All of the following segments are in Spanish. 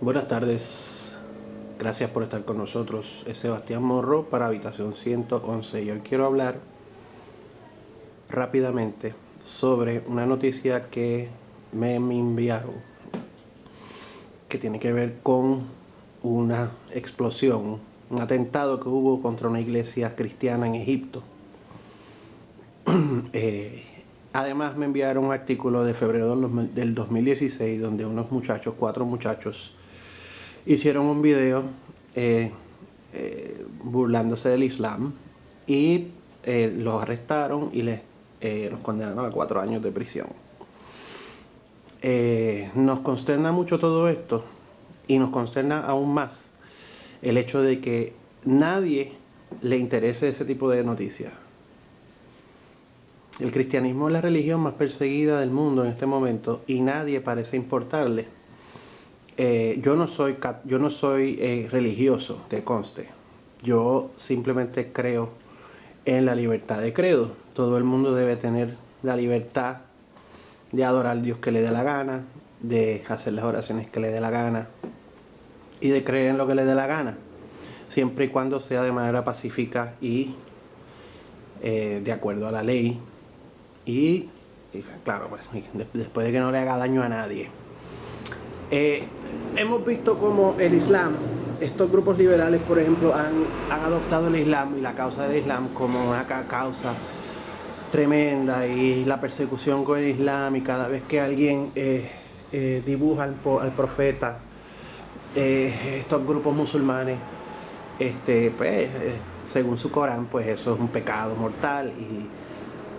Buenas tardes, gracias por estar con nosotros. Es Sebastián Morro para Habitación 111 y hoy quiero hablar rápidamente sobre una noticia que me enviaron que tiene que ver con una explosión, un atentado que hubo contra una iglesia cristiana en Egipto. Además me enviaron un artículo de febrero del 2016 donde cuatro muchachos, hicieron un video burlándose del Islam y los arrestaron y los condenaron a 4 años de prisión. Nos consterna mucho todo esto y nos consterna aún más el hecho de que nadie le interese ese tipo de noticias. El cristianismo es la religión más perseguida del mundo en este momento y nadie parece importarle. Yo no soy religioso, que conste. Yo simplemente creo en la libertad de credo. Todo el mundo debe tener la libertad de adorar a Dios que le dé la gana, de hacer las oraciones que le dé la gana y de creer en lo que le dé la gana, siempre y cuando sea de manera pacífica y de acuerdo a la ley y claro, pues, después de que no le haga daño a nadie. Hemos visto como el Islam, estos grupos liberales por ejemplo han adoptado el Islam y la causa del Islam como una causa tremenda, y la persecución con el Islam, y cada vez que alguien dibuja al profeta, estos grupos musulmanes, según su Corán, pues eso es un pecado mortal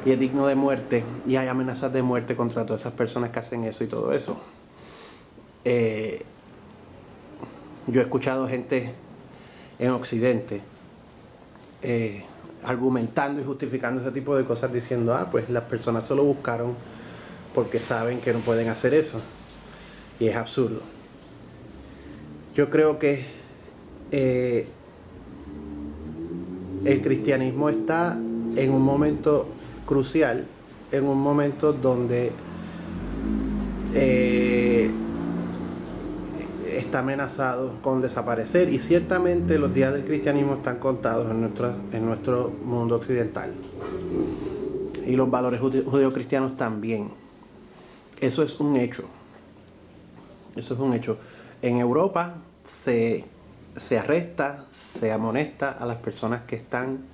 y es digno de muerte, y hay amenazas de muerte contra todas esas personas que hacen eso y todo eso. Yo he escuchado gente en Occidente argumentando y justificando ese tipo de cosas diciendo, pues las personas solo buscaron porque saben que no pueden hacer eso, y es absurdo. Yo creo que el cristianismo está en un momento crucial, en un momento donde está amenazado con desaparecer, y ciertamente los días del cristianismo están contados en nuestro mundo occidental, y los valores judeocristianos también. Eso es un hecho. Eso es un hecho. En Europa se arresta, se amonesta a las personas que están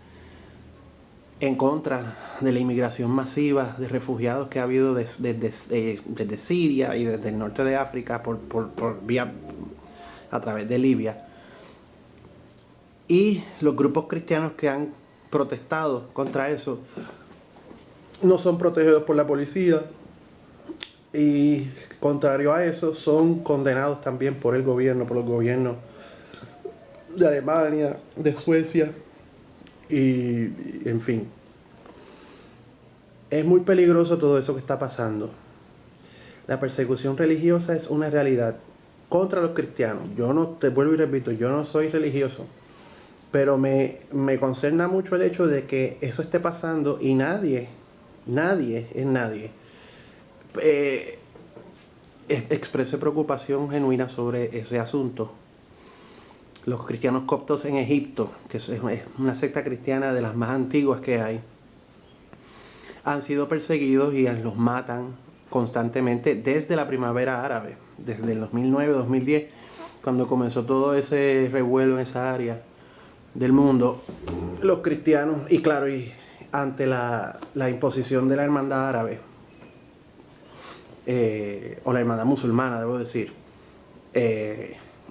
en contra de la inmigración masiva de refugiados que ha habido desde Siria y desde el norte de África por vía a través de Libia. Y los grupos cristianos que han protestado contra eso no son protegidos por la policía, y contrario a eso son condenados también por el gobierno, por los gobiernos de Alemania, de Suecia y en fin. Es muy peligroso todo eso que está pasando. La persecución religiosa es una realidad contra los cristianos. Yo no, te vuelvo y repito, yo no soy religioso, pero me concerna mucho el hecho de que eso esté pasando y nadie exprese preocupación genuina sobre ese asunto. Los cristianos coptos en Egipto, que es una secta cristiana de las más antiguas que hay, han sido perseguidos y los matan constantemente desde la primavera árabe, desde el 2009-2010, cuando comenzó todo ese revuelo en esa área del mundo. Los cristianos, y claro, y ante la imposición de la hermandad árabe, o la hermandad musulmana, debo decir,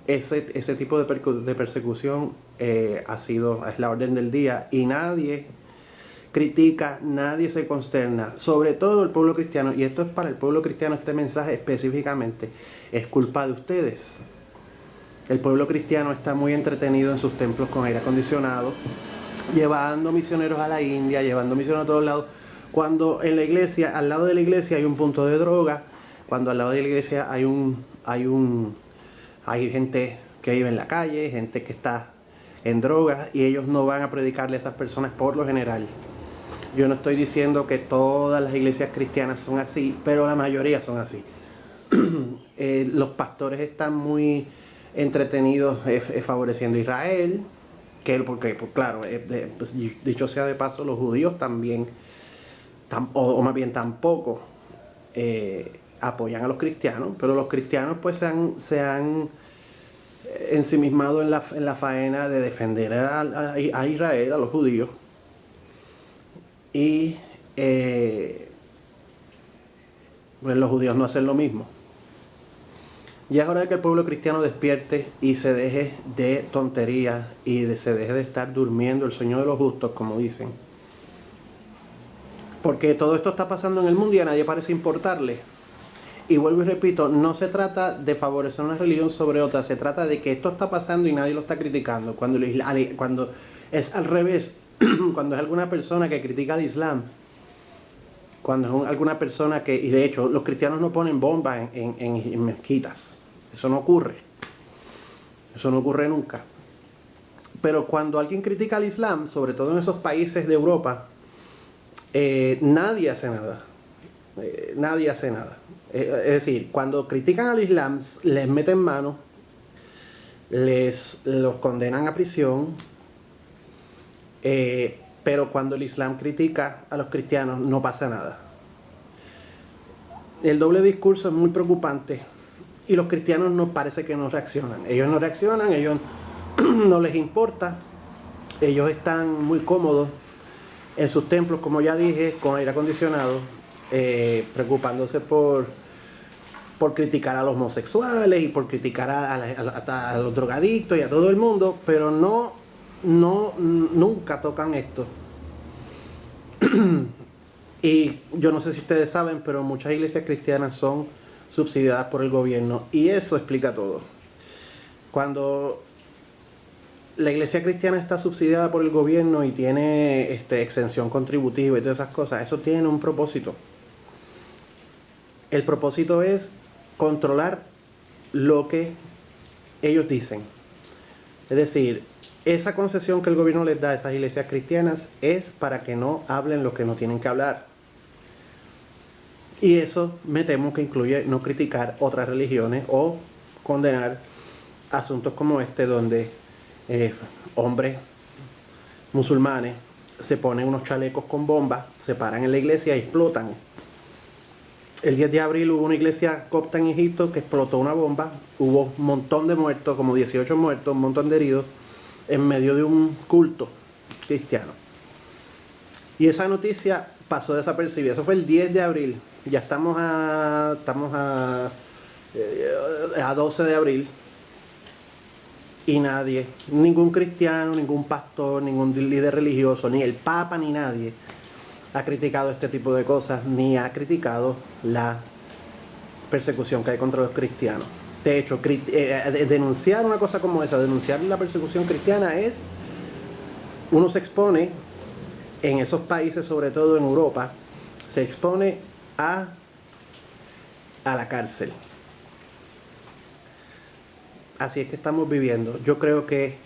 ese tipo de persecución es la orden del día, y nadie critica, nadie se consterna, sobre todo el pueblo cristiano. Y esto es para el pueblo cristiano, este mensaje específicamente es culpa de ustedes. El pueblo cristiano está muy entretenido en sus templos con aire acondicionado, llevando misioneros a la India, llevando misioneros a todos lados, cuando en la iglesia, al lado de la iglesia hay un punto de droga, cuando al lado de la iglesia hay gente que vive en la calle, gente que está en drogas, y ellos no van a predicarle a esas personas por lo general. Yo no estoy diciendo que todas las iglesias cristianas son así, pero la mayoría son así. los pastores están muy entretenidos favoreciendo a Israel, porque pues, claro, pues, dicho sea de paso, los judíos también, o más bien tampoco, apoyan a los cristianos, pero los cristianos pues se han ensimismado en la faena de defender a Israel, a los judíos, y pues los judíos no hacen lo mismo. Ya es hora de que el pueblo cristiano despierte y se deje de tonterías y se deje de estar durmiendo el sueño de los justos, como dicen. Porque todo esto está pasando en el mundo y a nadie parece importarle. Y vuelvo y repito, no se trata de favorecer una religión sobre otra, se trata de que esto está pasando y nadie lo está criticando. Cuando es al revés, cuando es alguna persona que critica al Islam, cuando es alguna persona que, y de hecho los cristianos no ponen bombas en mezquitas, eso no ocurre nunca. Pero cuando alguien critica al Islam, sobre todo en esos países de Europa, nadie hace nada. Nadie hace nada. Es decir, cuando critican al Islam, les meten mano, los condenan a prisión, pero cuando el Islam critica a los cristianos no pasa nada. El doble discurso es muy preocupante y los cristianos no parece que no reaccionan. Ellos no reaccionan, ellos no les importa, ellos están muy cómodos en sus templos, como ya dije, con aire acondicionado, preocupándose por criticar a los homosexuales y por criticar a los drogadictos y a todo el mundo, pero nunca tocan esto. Y yo no sé si ustedes saben, pero muchas iglesias cristianas son subsidiadas por el gobierno y eso explica todo. Cuando la iglesia cristiana está subsidiada por el gobierno y tiene exención contributiva y todas esas cosas, eso tiene un propósito. El propósito es controlar lo que ellos dicen. Es decir, esa concesión que el gobierno les da a esas iglesias cristianas es para que no hablen lo que no tienen que hablar. Y eso me temo que incluye no criticar otras religiones o condenar asuntos como este donde hombres musulmanes se ponen unos chalecos con bombas, se paran en la iglesia y explotan. El 10 de abril hubo una iglesia copta en Egipto que explotó una bomba, hubo un montón de muertos, como 18 muertos, un montón de heridos, en medio de un culto cristiano. Y esa noticia pasó desapercibida. Eso fue el 10 de abril. Ya estamos a 12 de abril. Y nadie, ningún cristiano, ningún pastor, ningún líder religioso, ni el Papa, ni nadie ha criticado este tipo de cosas, ni ha criticado la persecución que hay contra los cristianos. De hecho, denunciar una cosa como esa, denunciar la persecución cristiana uno se expone en esos países, sobre todo en Europa, se expone a la cárcel. Así es que estamos viviendo. Yo creo que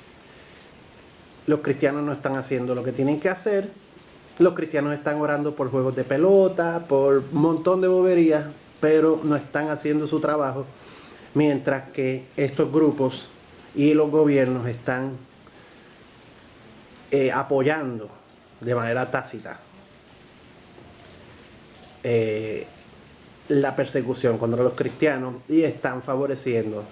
los cristianos no están haciendo lo que tienen que hacer. Los cristianos están orando por juegos de pelota, por un montón de boberías, pero no están haciendo su trabajo, mientras que estos grupos y los gobiernos están apoyando de manera tácita la persecución contra los cristianos y están favoreciendo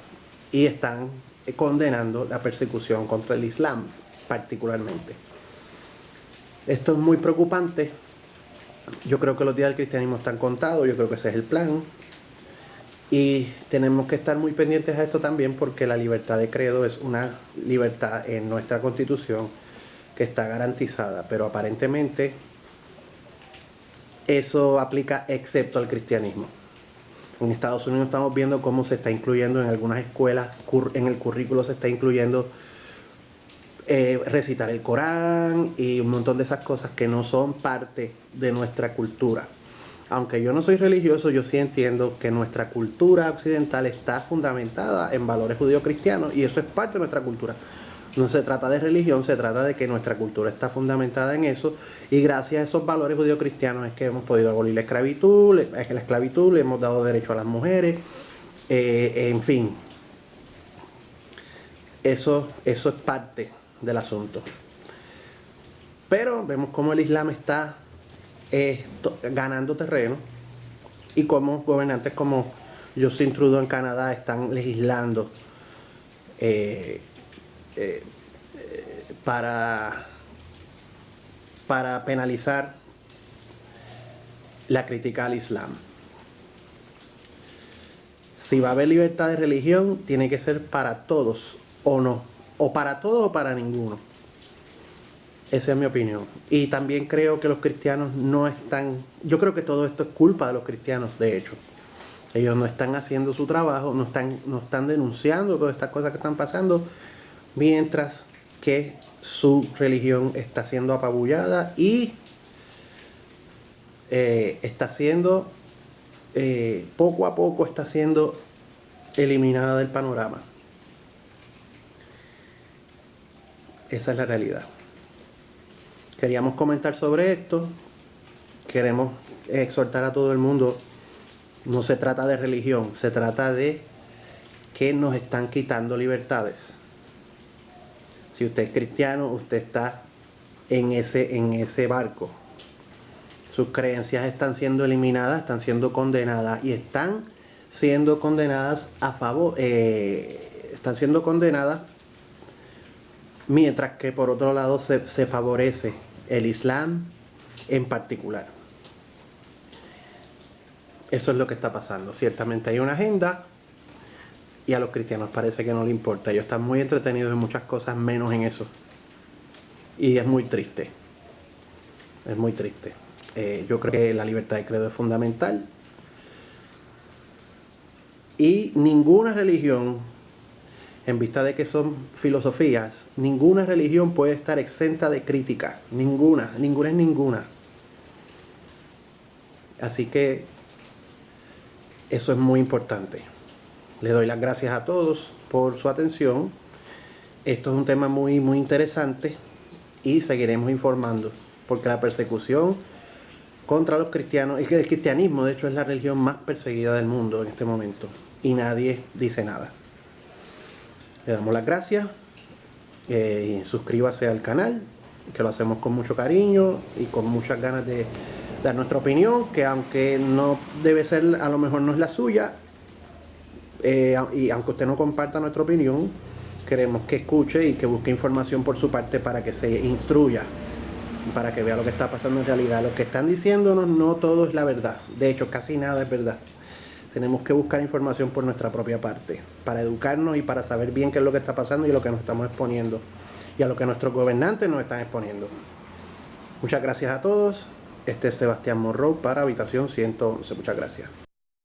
y están condenando la persecución contra el Islam particularmente. Esto es muy preocupante. Yo creo que los días del cristianismo están contados, yo creo que ese es el plan. Y tenemos que estar muy pendientes a esto también porque la libertad de credo es una libertad en nuestra Constitución que está garantizada, pero aparentemente eso aplica excepto al cristianismo. En Estados Unidos estamos viendo cómo se está incluyendo en algunas escuelas, en el currículo se está incluyendo recitar el Corán y un montón de esas cosas que no son parte de nuestra cultura. Aunque yo no soy religioso, yo sí entiendo que nuestra cultura occidental está fundamentada en valores judío-cristianos y eso es parte de nuestra cultura. No se trata de religión, se trata de que nuestra cultura está fundamentada en eso y gracias a esos valores judío-cristianos es que hemos podido abolir la esclavitud, le hemos dado derecho a las mujeres En fin, eso es parte del asunto. Pero vemos cómo el Islam está ganando terreno y cómo gobernantes como Justin Trudeau en Canadá están legislando para penalizar la crítica al Islam. Si va a haber libertad de religión, tiene que ser para todos o no, o para todos o para ninguno. Esa es mi opinión. Y también creo que los cristianos no están... Yo creo que todo esto es culpa de los cristianos, de hecho. Ellos no están haciendo su trabajo, no están denunciando todas estas cosas que están pasando, mientras que su religión está siendo apabullada y está siendo, poco a poco está siendo eliminada del panorama. Esa es la realidad. Queríamos comentar sobre esto, queremos exhortar a todo el mundo. No se trata de religión, se trata de que nos están quitando libertades. Si usted es cristiano, usted está en ese barco. Sus creencias están siendo eliminadas, están siendo condenadas y están siendo condenadas a favor, están siendo condenadas, mientras que por otro lado se favorece el Islam en particular. Eso es lo que está pasando. Ciertamente hay una agenda y a los cristianos parece que no les importa. Ellos están muy entretenidos en muchas cosas, menos en eso. Y es muy triste. Es muy triste. Yo creo que la libertad de credo es fundamental. Y ninguna religión, en vista de que son filosofías, ninguna religión puede estar exenta de crítica. Ninguna es ninguna. Así que eso es muy importante. Les doy las gracias a todos por su atención. Esto es un tema muy interesante y seguiremos informando, porque la persecución contra los cristianos, el cristianismo de hecho es la religión más perseguida del mundo en este momento y nadie dice nada. Le damos las gracias, suscríbase al canal, que lo hacemos con mucho cariño y con muchas ganas de dar nuestra opinión, que aunque no debe ser, a lo mejor no es la suya, y aunque usted no comparta nuestra opinión, queremos que escuche y que busque información por su parte para que se instruya, para que vea lo que está pasando en realidad. Lo que están diciéndonos no todo es la verdad, de hecho casi nada es verdad. Tenemos que buscar información por nuestra propia parte, para educarnos y para saber bien qué es lo que está pasando y a lo que nos estamos exponiendo, y a lo que nuestros gobernantes nos están exponiendo. Muchas gracias a todos. Este es Sebastián Monroe para Habitación 111. Muchas gracias.